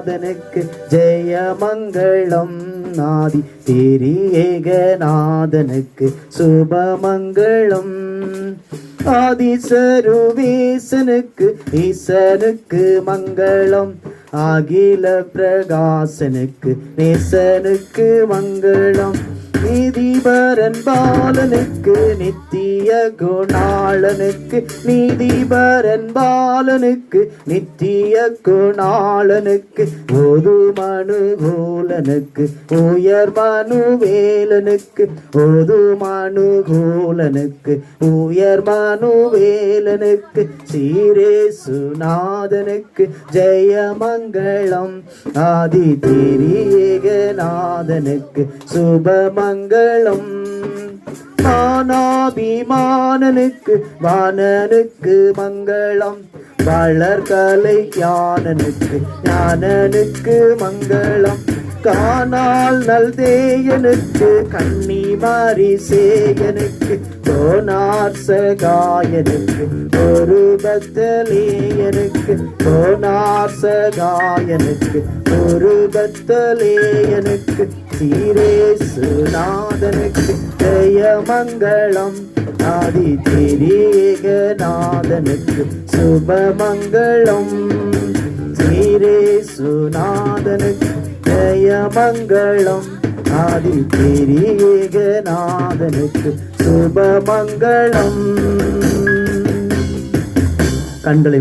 ஏகநாதனுக்கு ஜெயமங்களம். ஆதி திரியேகநாதனுக்கு சுபமங்களம். ஆதிசருவேசனுக்கு ஈசனுக்கு மங்களம். அகில பிரகாசனுக்கு நேசனுக்கு மங்களம். நீதிபரன் பாலனுக்கு நித்திய குணாளனுக்கு நீதிபரன் பாலனுக்கு நித்திய குணாளனுக்கு ஓது மனுகூலனுக்கு உயர் மனுவேலனுக்கு ஓது மனுகூலனுக்கு உயர் மனுவேலனுக்கு சீரேசுநாதனுக்கு ஜெயமங்களம். ஆதி திரியேகநாதனுக்கு சுபமங்களம். மானாபிமானனுக்கு வாணனுக்கு மங்களம். வளர்கலை ஞானனுக்கு ஞானனுக்கு மங்களம். காணால் நல்தேயனுக்கு கன்னிமாரி சேயனுக்கு கோனார் சகாயனுக்கு ஒரு பக்தலேயனுக்கு கோனார் சகாயனுக்கு ஒரு பக்தலேயனுக்கு சீரேசுநாதனுக்கு ஜெயமங்களம். ஆதி திரியேகநாதனுக்கு சுபமங்களம். சீரேசுநாதனுக்கு ஜெயமங்களம். ஆதி திரியேகநாதனுக்கு சுபமங்களம். கண்களை